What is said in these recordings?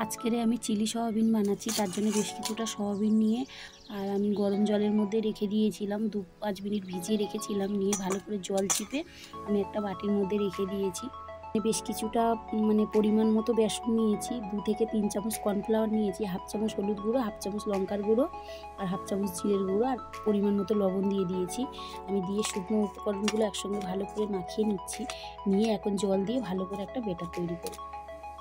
আজকের আমি chilli soybean বানাচ্ছি। তার জন্য বেশ কিছুটা সয়াবিন নিয়ে আর আমি গরম জলের মধ্যে রেখে দিয়েছিলাম, 2-5 মিনিট ভিজিয়ে রেখেছিলাম। নিয়ে ভালো করে জল চিপে আমি একটা বাটির মধ্যে রেখে দিয়েছি। বেশ কিছুটা পরিমাণ মতো বেসন নিয়েছি, 2 থেকে 3 চামচ কর্নফ্লাওয়ার নিয়েছি, 1/2 চামচ হলুদ গুঁড়ো, 1/2 চামচ লঙ্কার গুঁড়ো আর 1/2 চামচ জিরের গুঁড়ো আর পরিমাণ মতো লবণ দিয়ে দিয়েছি। আমি দিয়ে শুকনো উপকরণগুলো একসঙ্গে ভালো করে মাখিয়ে নিচ্ছি। নিয়ে এখন জল দিয়ে ভালো করে একটা ব্যাটার তৈরি করব।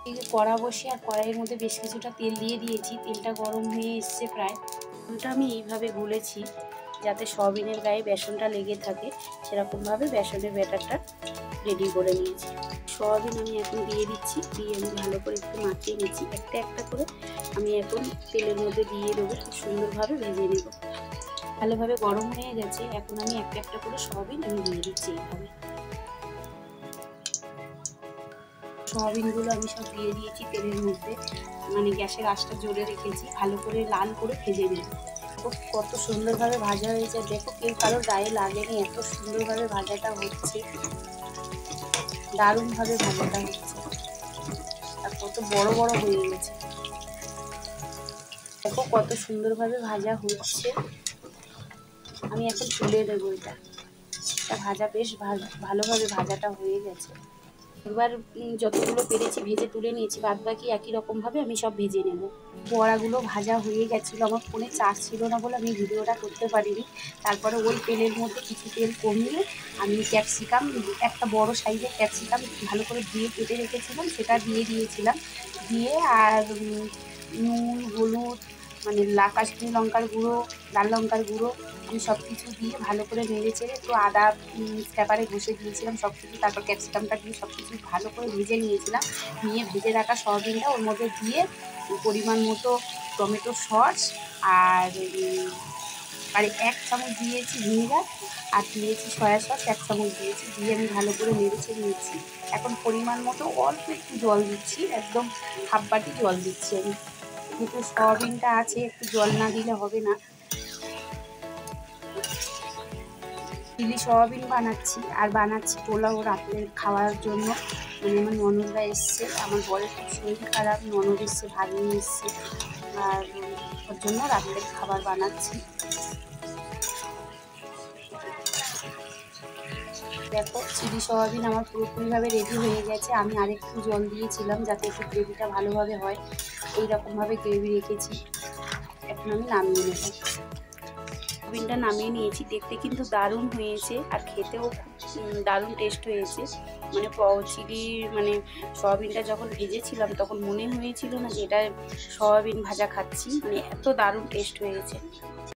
এই যে কড়া বসিয়ে আর কড়াইয়ের মধ্যে বেশ কিছুটা তেল দিয়ে দিয়েছি। তেলটা গরম হয়ে এসছে প্রায়। তেলটা আমি এইভাবে গুলেছি যাতে সয়াবিনের গায়ে বেসনটা লেগে থাকে, সেরকমভাবে বেসনের ব্যাটারটা রেডি করে নিয়েছি। সয়াবিন আমি এখন দিয়ে দিচ্ছি, দিয়ে আমি ভালো করে একটু মাখিয়ে নিচ্ছি। একটা একটা করে আমি এখন তেলের মধ্যে দিয়ে দেবো, খুব সুন্দরভাবে ভেজে নেব। ভালোভাবে গরম হয়ে গেছে, এখন আমি একটা একটা করে সয়াবিন আমি দিয়ে দিচ্ছি। এইভাবে সয়াবিনগুলো আমি সব দিয়ে দিয়েছি তেলের মধ্যে, গ্যাসের আঁচটা জোরে রেখেছি, ভালো করে লাল করে ভেজে নেব। কত সুন্দরভাবে ভাজা হয়েছে দেখো, কেউ কারোর গায়ে লাগেনি, এত সুন্দরভাবে ভাজাটা হচ্ছে, দারুণভাবে ভাজাটা হচ্ছে আর কত বড় বড় হয়ে গেছে। দেখো কত সুন্দরভাবে ভাজা হচ্ছে। আমি এখন তুলে দেবো। এটা ভাজা বেশ ভালোভাবে ভাজাটা হয়ে গেছে। এবার যতগুলো পেরেছি ভেজে তুলে নিয়েছি, বাদ বাকি একই রকমভাবে আমি সব ভেজে নেব। বড়াগুলো ভাজা হয়ে গেছিলো, আমার ফোনে চার্জ ছিল না বলে আমি ভিডিওটা করতে পারিনি। তারপরে ওই তেলের মধ্যে কিছু তেল কমিয়ে আমি ক্যাপসিকাম, একটা বড় সাইজের ক্যাপসিকাম ভালো করে ধুয়ে কেটে রেখেছিলাম, সেটা দিয়ে দিয়েছিলাম। দিয়ে আর নুন, হলুদ, কাশ্মীরি লঙ্কার গুঁড়ো, লাল লঙ্কার গুঁড়ো, আমি সব কিছু দিয়ে ভালো করে নেড়ে চেড়ে একটু আদা স্ক্র্যাপারে ঘষে দিয়েছিলাম সব কিছু। তারপর ক্যাপসিকামটা দিয়ে সব কিছু ভালো করে ভেজে নিয়েছিলাম। নিয়ে ভেজে রাখা সয়াবিনটা ওর মধ্যে দিয়ে পরিমাণ মতো টমেটো সস আর 1 চামচ দিয়েছি ভিনেগার আর দিয়েছি সয়া সস 1 চামচ দিয়েছি। দিয়ে আমি ভালো করে নেড়েচে নিয়েছি। এখন পরিমাণ মতো অল্প একটু জল দিচ্ছি, একদম হাফ বাটি জল দিচ্ছি আমি, যেহেতু সয়াবিনটা আছে একটু জল না দিলে হবে না। চিলি সয়াবিন বানাচ্ছি আর বানাচ্ছি পোলাও রাত্রে খাওয়ার জন্য। আমার ননদরা এসছে, আমার বরের খুব শরীর খারাপ, ননদ এসছে, ভাগ্নি এসছে, আর ওর জন্য রাত্রের খাবার বানাচ্ছি। দেখো চিলি সয়াবিন আমার পুরোপুরিভাবে রেডি হয়ে গেছে। আমি আরেকটু জল দিয়েছিলাম যাতে একটু গ্রেভিটা ভালোভাবে হয়, এইরকমভাবে গ্রেভি রেখেছি। এখন আমি নামিয়ে নেব। সয়াবিনটা নামিয়ে নিয়েছি, দেখতে কিন্তু দারুণ হয়েছে আর খেতেও খুব দারুণ টেস্ট হয়েছে। চিলি সয়াবিনটা যখন ভেজেছিলাম তখন মনে হয়েছিল না যে এটা সয়াবিন ভাজা খাচ্ছি, এত দারুণ টেস্ট হয়েছে।